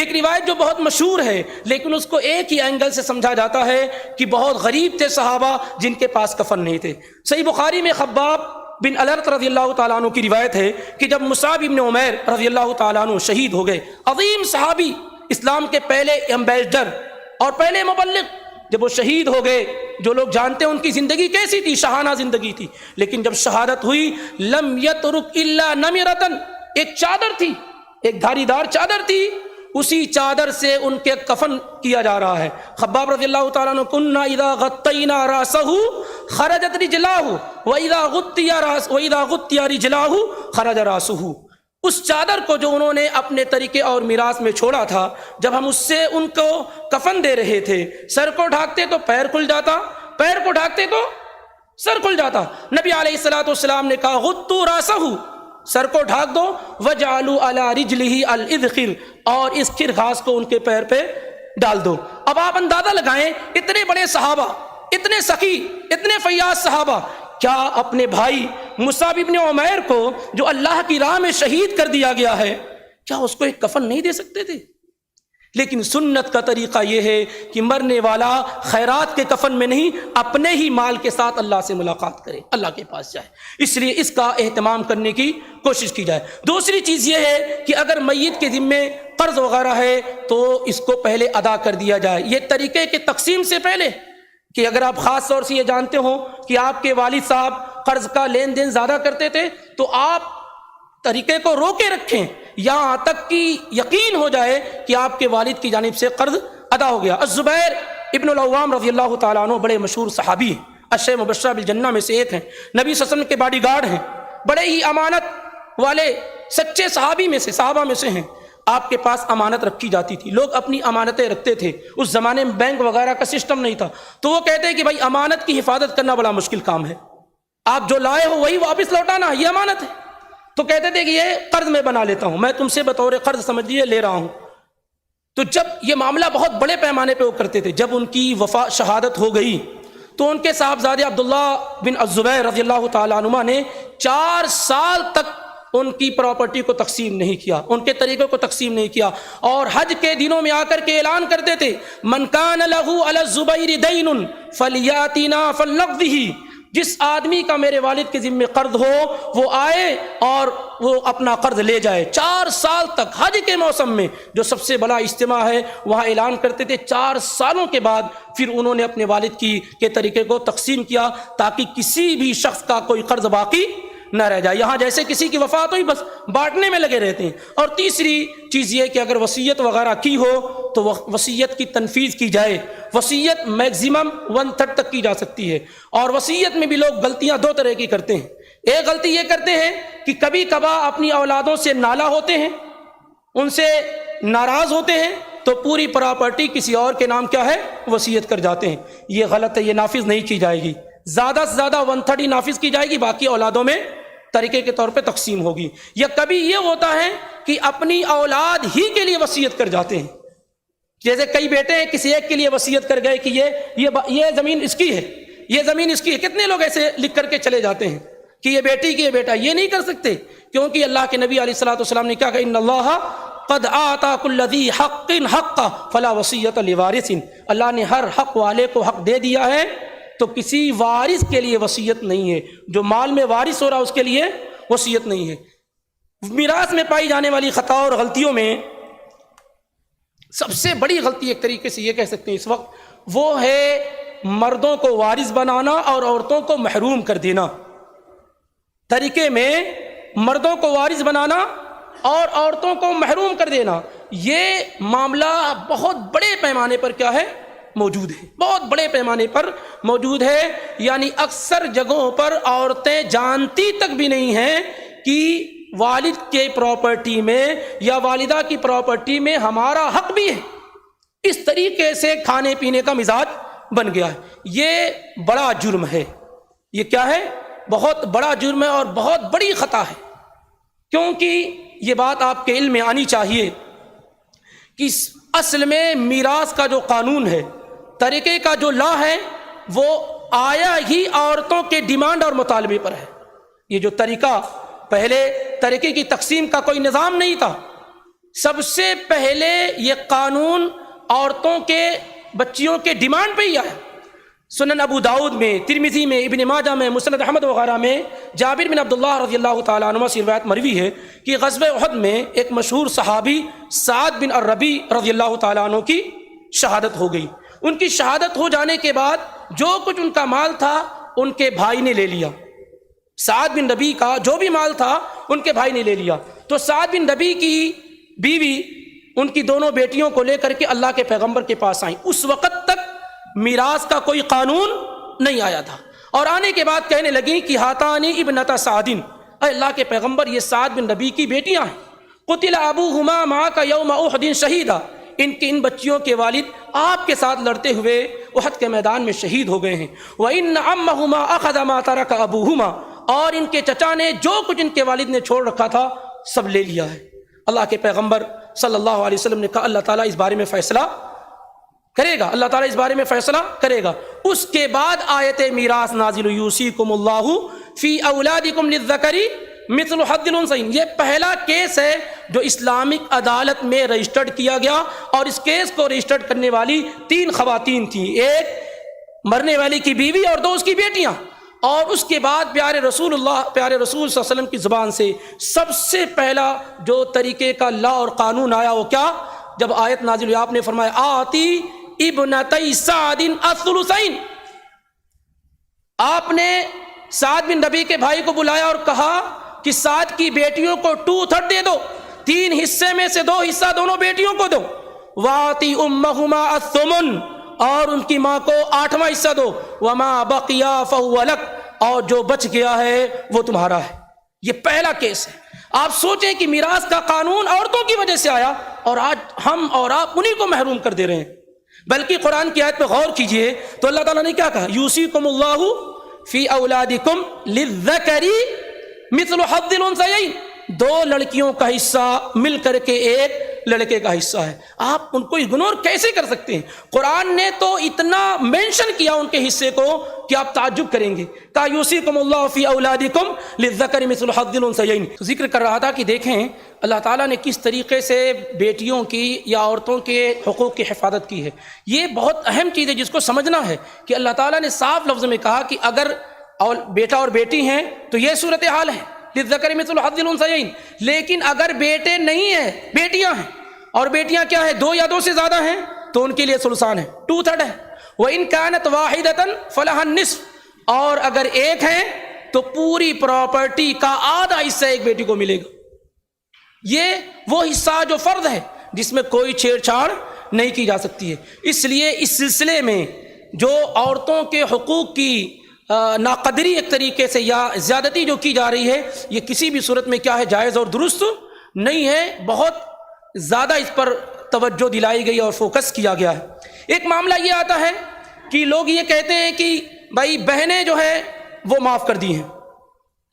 ایک روایت جو بہت مشہور ہے لیکن اس کو ایک ہی اینگل سے سمجھا جاتا ہے کہ بہت غریب تھے صحابہ جن کے پاس کفن نہیں تھے۔ صحیح بخاری میں خباب بن الارت رضی اللہ تعالیٰ عنہ کی روایت ہے کہ جب مصعب بن عمیر رضی اللہ تعالیٰ عنہ شہید ہو گئے، عظیم صحابی، اسلام کے پہلے ایمبیسڈر اور پہلے مبلغ، جب وہ شہید ہو گئے، جو لوگ جانتے ہیں ان کی زندگی کیسی تھی، شاہانہ زندگی تھی، لیکن جب شہادت ہوئی لم یترک الا نمرۃ، ایک چادر تھی، ایک دھاری دار چادر تھی، اسی چادر سے ان کے کفن کیا جا رہا ہے۔ خباب رضی اللہ تعالیٰ عنہ کنا اذا غطینا راسہ خرجت رجلاہ واذا غطی رجلاہ خرج راسہ، اس چادر کو جو انہوں نے اپنے طریقے اور میراث میں چھوڑا تھا، جب ہم اس سے ان کو کفن دے رہے تھے، سر کو ڈھانکتے تو پیر کھل جاتا، پیر کو ڈھانکتے تو سر کھل جاتا۔ نبی علیہ الصلوۃ والسلام نے کہا غطوا راسہ، سر کو ڈھانک دو، وجعلوا علی رجلہ الاذخر، اور اس کھر گھاس کو ان کے پیر پہ ڈال دو۔ اب آپ اندازہ لگائیں، اتنے بڑے صحابہ، اتنے سخی، اتنے فیاض صحابہ، کیا اپنے بھائی مصعب بن عمیر کو جو اللہ کی راہ میں شہید کر دیا گیا ہے، کیا اس کو ایک کفن نہیں دے سکتے تھے؟ لیکن سنت کا طریقہ یہ ہے کہ مرنے والا خیرات کے کفن میں نہیں، اپنے ہی مال کے ساتھ اللہ سے ملاقات کرے، اللہ کے پاس جائے، اس لیے اس کا اہتمام کرنے کی کوشش کی جائے۔ دوسری چیز یہ ہے کہ اگر میت کے ذمے قرض وغیرہ ہے تو اس کو پہلے ادا کر دیا جائے، یہ طریقے کے تقسیم سے پہلے، کہ اگر آپ خاص طور سے یہ جانتے ہو کہ آپ کے والد صاحب قرض کا لین دین زیادہ کرتے تھے تو آپ طریقے کو روکے رکھیں یہاں تک کہ یقین ہو جائے کہ آپ کے والد کی جانب سے قرض ادا ہو گیا۔ الزبیر ابن العوام رضی اللہ تعالیٰ عنہ بڑے مشہور صحابی ہیں، 10 مبشرہ بالجنہ میں سے ایک ہیں، نبی صلی اللہ علیہ وسلم کے باڈی گارڈ ہیں، بڑے ہی امانت والے سچے صحابی میں سے، صحابہ میں سے ہیں۔ آپ کے پاس امانت رکھی جاتی تھی، لوگ اپنی امانتیں رکھتے تھے، اس زمانے میں بینک وغیرہ کا سسٹم نہیں تھا، تو وہ کہتے ہیں کہ بھائی امانت کی حفاظت کرنا بڑا مشکل کام ہے، آپ جو لائے ہو وہی واپس لوٹانا، یہ امانت ہے۔ تو کہتے تھے کہ یہ قرض میں بنا لیتا ہوں، میں تم سے بطور قرض سمجھ لیے لے رہا ہوں۔ تو جب یہ معاملہ بہت بڑے پیمانے پہ وہ کرتے تھے، جب ان کی شہادت ہو گئی تو ان کے صاحبزادے عبداللہ بن الزبیر رضی اللہ تعالیٰ عنہ نے 4 سال تک ان کی پراپرٹی کو تقسیم نہیں کیا، ان کے طریقوں کو تقسیم نہیں کیا، اور حج کے دنوں میں آ کر کے اعلان کرتے تھے من کان لہ علی الزبیر دین فلیاتنا فلنقضہ، جس آدمی کا میرے والد کے ذمہ قرض ہو وہ آئے اور وہ اپنا قرض لے جائے۔ 4 سال تک حج کے موسم میں جو سب سے بڑا اجتماع ہے وہاں اعلان کرتے تھے، 4 سالوں کے بعد پھر انہوں نے اپنے والد کے طریقے کو تقسیم کیا تاکہ کسی بھی شخص کا کوئی قرض باقی نہ رہ جائے۔ یہاں جیسے کسی کی وفات ہوئی بس بانٹنے میں لگے رہتے ہیں۔ اور تیسری چیز یہ کہ اگر وصیت وغیرہ کی ہو تو وصیت کی تنفیذ کی جائے، وصیت میکزیمم 1/3 تک کی جا سکتی ہے، اور وصیت میں بھی لوگ غلطیاں 2 طرح کی کرتے ہیں۔ ایک غلطی یہ کرتے ہیں کہ کبھی کبھار اپنی اولادوں سے نالا ہوتے ہیں، ان سے ناراض ہوتے ہیں تو پوری پراپرٹی کسی اور کے نام کیا ہے وصیت کر جاتے ہیں، یہ غلط ہے، یہ نافذ نہیں کی جائے گی۔ زیادہ سے زیادہ 1/3 ہی نافذ کی جائے گی، باقی اولادوں میں طریقے کے طور پہ تقسیم ہوگی۔ یا کبھی یہ ہوتا ہے کہ اپنی اولاد ہی کے لیے وصیت کر جاتے ہیں، جیسے کئی بیٹے ہیں کسی ایک کے لیے وصیت کر گئے کہ یہ زمین اس کی ہے، یہ زمین اس کی ہے۔ کتنے لوگ ایسے لکھ کر کے چلے جاتے ہیں کہ یہ بیٹی کی ہے، بیٹا یہ نہیں کر سکتے، کیونکہ اللہ کے نبی علیہ الصلوۃ والسلام نے کہا کہ ان اللہ قد آتا کل ذی حق حقہ فلا وصیۃ لوارث، اللہ نے ہر حق والے کو حق دے دیا ہے تو کسی وارث کے لیے وصیت نہیں ہے، جو مال میں وارث ہو رہا اس کے لیے وصیت نہیں ہے۔ میراث میں پائی جانے والی خطا اور غلطیوں میں سب سے بڑی غلطی ایک طریقے سے یہ کہہ سکتے ہیں اس وقت، وہ ہے مردوں کو وارث بنانا اور عورتوں کو محروم کر دینا۔ طریقے میں مردوں کو وارث بنانا اور عورتوں کو محروم کر دینا، یہ معاملہ بہت بڑے پیمانے پر کیا ہے موجود ہے، بہت بڑے پیمانے پر موجود ہے۔ یعنی اکثر جگہوں پر عورتیں جانتی تک بھی نہیں ہیں کہ والد کے پراپرٹی میں یا والدہ کی پراپرٹی میں ہمارا حق بھی ہے۔ اس طریقے سے کھانے پینے کا مزاج بن گیا ہے، یہ بڑا جرم ہے، یہ کیا ہے بہت بڑا جرم ہے اور بہت بڑی خطا ہے۔ کیونکہ یہ بات آپ کے علم میں آنی چاہیے کہ اصل میں میراث کا جو قانون ہے، طریقے کا جو لا ہے، وہ آیا ہی عورتوں کے ڈیمانڈ اور مطالبے پر ہے۔ یہ جو طریقہ، پہلے طریقے کی تقسیم کا کوئی نظام نہیں تھا، سب سے پہلے یہ قانون عورتوں کے بچیوں کے ڈیمانڈ پہ ہی آیا۔ سنن ابو داؤد میں، ترمذی میں، ابن ماجہ میں، مسند احمد وغیرہ میں جابر بن عبداللہ رضی اللہ تعالیٰ عنہ سے روایت مروی ہے کہ غزوہ احد میں ایک مشہور صحابی سعد بن الربیع رضی اللہ تعالیٰ عنہ کی شہادت ہو گئی۔ ان کی شہادت ہو جانے کے بعد جو کچھ ان کا مال تھا ان کے بھائی نے لے لیا۔ سعد بن ربیع کا جو بھی مال تھا ان کے بھائی نے لے لیا۔ تو سعد بن ربیع کی بیوی ان کی دونوں بیٹیوں کو لے کر کے اللہ کے پیغمبر کے پاس آئیں۔ اس وقت تک میراث کا کوئی قانون نہیں آیا تھا، اور آنے کے بعد کہنے لگیں کہ ہاتانی ابنتا سعدن، اے اللہ کے پیغمبر یہ سعد بن ربیع کی بیٹیاں ہیں، قتل ابوہما معک یوم احد شہیدا، ان بچیوں کے والد آپ کے ساتھ لڑتے ہوئے احد کے میدان میں شہید ہو گئے ہیں۔ وَإِنَّ عَمَّهُمَا أَخَذَ مَا تَرَكَ أَبُوهُمَا، اور ان کے چچا نے جو کچھ ان کے والد نے چھوڑ رکھا تھا سب لے لیا ہے۔ اللہ کے پیغمبر صلی اللہ علیہ وسلم نے کہا اللہ تعالیٰ اس بارے میں فیصلہ کرے گا، اللہ تعالیٰ اس بارے میں فیصلہ کرے گا۔ اس کے بعد آیت میراث نازل، یوصیکم اللہ فی اولادکم للذکر مثل حظ الانثیین۔ یہ پہلا کیس ہے جو اسلامک عدالت میں رجسٹرڈ کیا گیا، اور اس کیس کو رجسٹرڈ کرنے والی 3 خواتین تھیں، ایک مرنے والی کی بیوی اور 2 اس کی بیٹیاں۔ اور اس کے بعد پیارے رسول صلی اللہ علیہ وسلم کی زبان سے سب سے پہلا جو طریقے کا لا اور قانون آیا وہ کیا؟ جب آیت نازل ہوئی آپ نے فرمایا آتی ابنتی سعد الثلثین، آپ نے سعد بن ربیع کے بھائی کو بلایا اور کہا کہ سعد کی بیٹیوں کو 2/3 دے دو، 3 حصے میں سے 2 حصہ دونوں بیٹیوں کو دو۔ واتی امہما الثمن، اور ان کی ماں کو 8واں حصہ دو۔ وما بقیا فہو لک، اور جو بچ گیا ہے وہ تمہارا ہے۔ یہ پہلا کیس ہے۔ آپ سوچیں کہ میراث کا قانون عورتوں کی وجہ سے آیا، اور آج ہم اور آپ انہی کو محروم کر دے رہے ہیں۔ بلکہ قرآن کی آیت پہ غور کیجئے تو اللہ تعالیٰ نے کیا کہا؟ یوصیکم اللہ فی اولادکم للذکر مثل حظ الانثیین، 2 لڑکیوں کا حصہ مل کر کے 1 لڑکے کا حصہ ہے۔ آپ ان کو اگنور کیسے کر سکتے ہیں؟ قرآن نے تو اتنا مینشن کیا ان کے حصے کو کہ آپ تعجب کریں گے۔ کہا یوصیکم اللہ فی اولادکم للذکر مثل حظ الانثیین۔ ذکر کر رہا تھا کہ دیکھیں اللہ تعالیٰ نے کس طریقے سے بیٹیوں کی یا عورتوں کے حقوق کی حفاظت کی ہے۔ یہ بہت اہم چیز ہے جس کو سمجھنا ہے کہ اللہ تعالیٰ نے صاف لفظ میں کہا کہ اگر بیٹا اور بیٹی ہیں تو یہ صورتحال ہے، للذکر مثل حظ الانثیین۔ لیکن اگر بیٹے نہیں ہیں، بیٹیاں ہیں، اور بیٹیاں کیا ہے 2 یا 2 سے زیادہ ہیں تو ان کے لیے ثلثان ہے، 2/3 ہے۔ وَإِن كَانَتْ وَاحِدَةً فَلَهَا النِّصْفُ، اور اگر ایک ہیں تو پوری پراپرٹی کا آدھا حصہ ایک بیٹی کو ملے گا۔ یہ وہ حصہ جو فرض ہے جس میں کوئی چھیڑ چھاڑ نہیں کی جا سکتی ہے۔ اس لیے اس سلسلے میں جو عورتوں کے حقوق کی ناقدری ایک طریقے سے یا زیادتی جو کی جا رہی ہے، یہ کسی بھی صورت میں کیا ہے جائز اور درست نہیں ہے۔ بہت زیادہ اس پر توجہ دلائی گئی اور فوکس کیا گیا ہے۔ ایک معاملہ یہ آتا ہے کہ لوگ یہ کہتے ہیں کہ بھائی بہنیں جو ہے وہ معاف کر دی ہیں،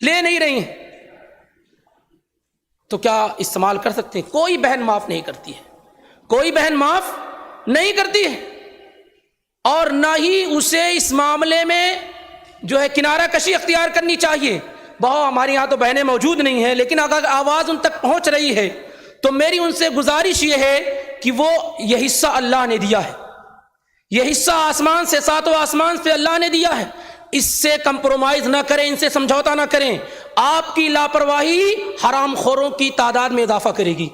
لے نہیں رہی ہیں، تو کیا استعمال کر سکتے ہیں؟ کوئی بہن معاف نہیں کرتی ہے، کوئی بہن معاف نہیں کرتی ہے، اور نہ ہی اسے اس معاملے میں جو ہے کنارہ کشی اختیار کرنی چاہیے۔ بہت ہمارے یہاں تو بہنیں موجود نہیں ہیں، لیکن اگر آواز ان تک پہنچ رہی ہے تو میری ان سے گزارش یہ ہے کہ وہ یہ حصہ اللہ نے دیا ہے، یہ حصہ آسمان سے 7 آسمان سے اللہ نے دیا ہے، اس سے کمپرومائز نہ کریں، ان سے سمجھوتا نہ کریں۔ آپ کی لاپرواہی حرام خوروں کی تعداد میں اضافہ کرے گی۔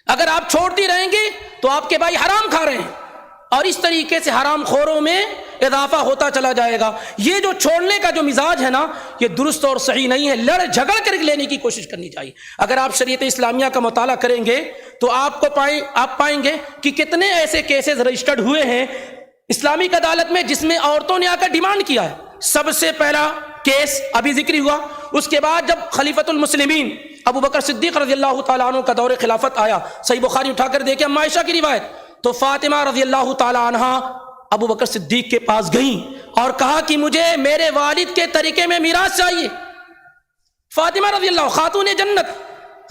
اگر آپ چھوڑتی رہیں گے تو آپ کے بھائی حرام کھا رہے ہیں، اور اس طریقے سے حرام خوروں میں اضافہ ہوتا چلا جائے گا۔ یہ جو چھوڑنے کا جو مزاج ہے نا، یہ درست اور صحیح نہیں ہے، لڑ جھگڑ کر لینے کی کوشش کرنی چاہیے۔ اگر آپ شریعت اسلامیہ کا مطالعہ کریں گے تو آپ پائیں گے کہ کتنے ایسے کیسز رجسٹرڈ ہوئے ہیں اسلامک عدالت میں جس میں عورتوں نے آ کر ڈیمانڈ کیا ہے۔ سب سے پہلا کیس ابھی ذکر ہوا، اس کے بعد جب خلیفۃ المسلمین ابو بکر صدیق رضی اللہ تعالیٰ عنہ کا دور خلافت آیا، صحیح بخاری اٹھا کر دیکھیں اما عائشہ کی روایت، تو فاطمہ رضی اللہ تعالیٰ عنہ ابو بکر صدیق کے پاس گئیں اور کہا کہ مجھے میرے والد کے طریقے میں میراث چاہیے۔ فاطمہ رضی اللہ خاتون جنت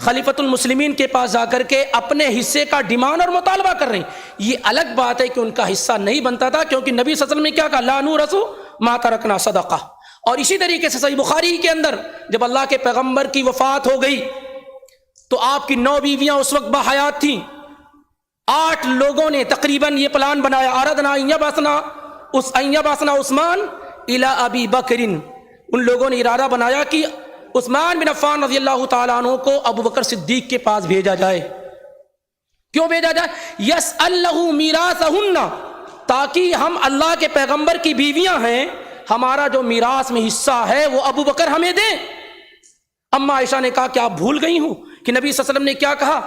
خلیفۃ المسلمین کے پاس جا کر کے اپنے حصے کا ڈیمانڈ اور مطالبہ کر رہے ہیں۔ یہ الگ بات ہے کہ ان کا حصہ نہیں بنتا تھا، کیونکہ نبی صلی اللہ علیہ وسلم نے کیا کہا، لا نورث ما ترکنا صدقہ۔ اور اسی طریقے سے صحیح بخاری کے اندر جب اللہ کے پیغمبر کی وفات ہو گئی تو آپ کی 9 بیویاں اس وقت بحیات تھیں. 8 لوگوں نے تقریباً یہ پلان بنایا، اردنا ان یبعثنا عثمان الی ابی بکر، ان لوگوں نے ارادہ بنایا کہ عثمان بن عفان رضی اللہ تعالیٰ عنہ کو ابو بکر صدیق کے پاس بھیجا جائے. کیوں بھیجا جائے؟ یسأل لہ میراثہن، تاکہ ہم اللہ کے پیغمبر کی بیویاں ہیں، ہمارا جو میراث میں حصہ ہے وہ ابو بکر ہمیں دیں. اما عائشہ نے کہا کہ آپ بھول گئی ہوں کہ نبی صلی اللہ علیہ وسلم نے کیا کہا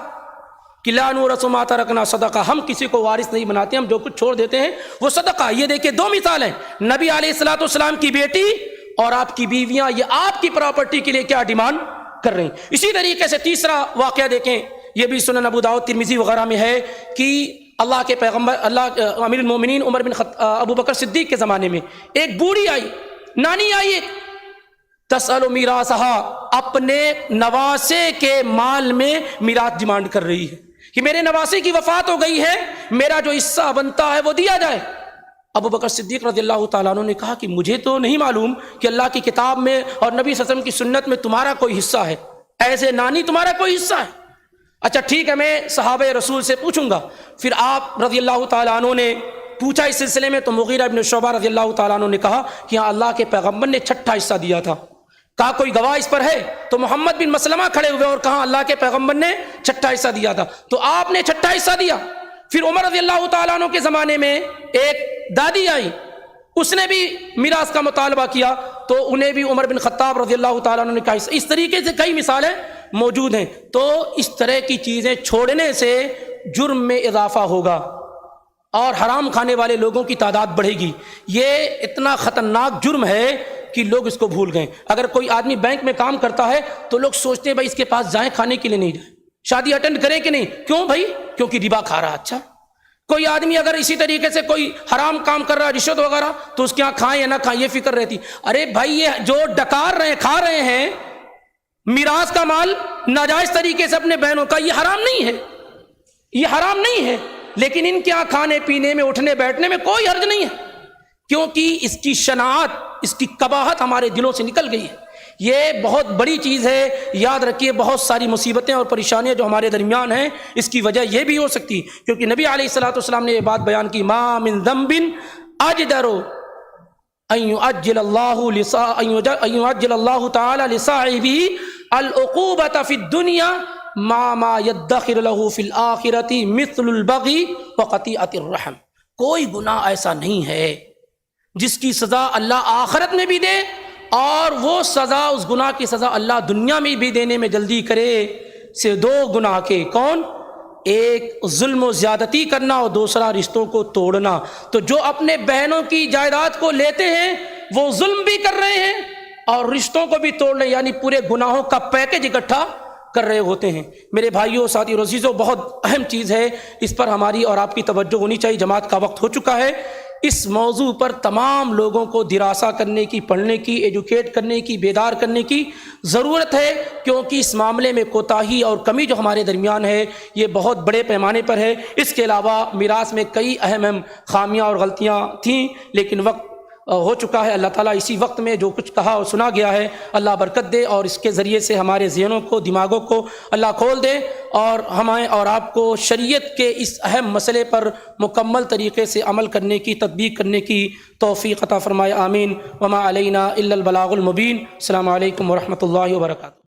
کہ لا نورث ما ترکنا صدقہ، ہم کسی کو وارث نہیں بناتے، ہم جو کچھ چھوڑ دیتے ہیں وہ صدقہ. یہ دیکھیں 2 مثال ہیں، نبی علیہ الصلوۃ والسلام کی بیٹی اور آپ کی بیویاں، یہ آپ کی پراپرٹی کے لیے کیا ڈیمانڈ کر رہی ہیں. اسی طریقے سے تیسرا واقعہ دیکھیں، یہ بھی سنن ابو داؤد ترمذی وغیرہ میں ہے کہ اللہ کے پیغمبر امیر المومنین عمر بن ابو بکر صدیق کے زمانے میں ایک بوڑھی آئی، نانی آئی، تسأل میراثہا، اپنے نواسے کے مال میں میراث ڈیمانڈ کر رہی ہے کہ میرے نواسے کی وفات ہو گئی ہے، میرا جو حصہ بنتا ہے وہ دیا جائے. ابو بکر صدیق رضی اللہ تعالیٰ عنہ نے کہا کہ مجھے تو نہیں معلوم کہ اللہ کی کتاب میں اور نبی صلی اللہ علیہ وسلم کی سنت میں تمہارا کوئی حصہ ہے، ایسے نانی تمہارا کوئی حصہ ہے. اچھا ٹھیک ہے، میں صحابہ رسول سے پوچھوں گا. پھر آپ رضی اللہ تعالیٰ عنہ نے پوچھا اس سلسلے میں، تو مغیرہ بن شعبہ رضی اللہ تعالیٰ عنہ نے کہا کہ ہاں اللہ کے پیغمبر نے 6واں حصہ دیا تھا. کہا کوئی گواہ اس پر ہے؟ تو محمد بن مسلمہ کھڑے ہوئے اور کہا اللہ کے پیغمبر نے 6واں حصہ دیا تھا. تو آپ نے 6واں حصہ دیا. پھر عمر رضی اللہ تعالیٰ عنہ کے زمانے میں ایک دادی آئی، اس نے بھی میراث کا مطالبہ کیا، تو انہیں بھی عمر بن خطاب رضی اللہ تعالیٰ عنہ نے کہا. اس طریقے سے کئی مثالیں موجود ہیں. تو اس طرح کی چیزیں چھوڑنے سے جرم میں اضافہ ہوگا اور حرام کھانے والے لوگوں کی تعداد بڑھے گی. یہ اتنا خطرناک جرم ہے کہ لوگ اس کو بھول گئے. اگر کوئی آدمی بینک میں کام کرتا ہے تو لوگ سوچتے ہیں بھائی اس کے پاس جائیں، کھانے کے لیے نہیں جائیں، شادی اٹینڈ کریں کہ نہیں. کیوں بھائی؟ کیونکہ ربا کھا رہا. اچھا کوئی آدمی اگر اسی طریقے سے کوئی حرام کام کر رہا ہے، رشوت وغیرہ، تو اس کے یہاں کھائیں یا نہ کھائیں یہ فکر رہتی. ارے بھائی یہ جو ڈکار رہے کھا رہے ہیں میراث کا مال ناجائز طریقے سے اپنے بہنوں کا، یہ حرام نہیں ہے، یہ حرام نہیں ہے، لیکن ان کے یہاں کھانے پینے میں اٹھنے بیٹھنے میں کوئی حرج نہیں ہے، کیونکہ اس کی شناعت، اس کی قباحت ہمارے دلوں سے نکل گئی ہے. یہ بہت بڑی چیز ہے. یاد رکھیے بہت ساری مصیبتیں اور پریشانیاں جو ہمارے درمیان ہیں اس کی وجہ یہ بھی ہو سکتی، کیونکہ نبی علیہ الصلوۃ والسلام نے یہ بات بیان کی، ما من ذنب اجدر ان یعجل اللہ تعالی لصاحبہ العقوبۃ فی الدنیا ما یدخر له فی الآخرۃ مثل البغی وقطیعۃ الرحم. کوئی گناہ ایسا نہیں ہے جس کی سزا اللہ آخرت میں بھی دے اور وہ سزا، اس گناہ کی سزا اللہ دنیا میں بھی دینے میں جلدی کرے سے 2 گناہ کے. کون؟ ایک ظلم و زیادتی کرنا اور دوسرا رشتوں کو توڑنا. تو جو اپنے بہنوں کی جائیداد کو لیتے ہیں وہ ظلم بھی کر رہے ہیں اور رشتوں کو بھی توڑ رہے ہیں، یعنی پورے گناہوں کا پیکج اکٹھا کر رہے ہوتے ہیں. میرے بھائیوں، ساتھیو، عزیزو، بہت اہم چیز ہے، اس پر ہماری اور آپ کی توجہ ہونی چاہیے. جماعت کا وقت ہو چکا ہے. اس موضوع پر تمام لوگوں کو دراسہ کرنے کی، پڑھنے کی، ایجوکیٹ کرنے کی، بیدار کرنے کی ضرورت ہے، کیونکہ اس معاملے میں کوتاہی اور کمی جو ہمارے درمیان ہے یہ بہت بڑے پیمانے پر ہے. اس کے علاوہ میراث میں کئی اہم خامیاں اور غلطیاں تھیں، لیکن وقت ہو چکا ہے. اللہ تعالیٰ اسی وقت میں جو کچھ کہا اور سنا گیا ہے اللہ برکت دے، اور اس کے ذریعے سے ہمارے ذہنوں کو، دماغوں کو اللہ کھول دے، اور ہمیں اور آپ کو شریعت کے اس اہم مسئلے پر مکمل طریقے سے عمل کرنے کی، تطبیق کرنے کی توفیق عطا فرمائے. آمین. وما علینا الا البلاغ المبین. السلام علیکم ورحمۃ اللہ وبرکاتہ.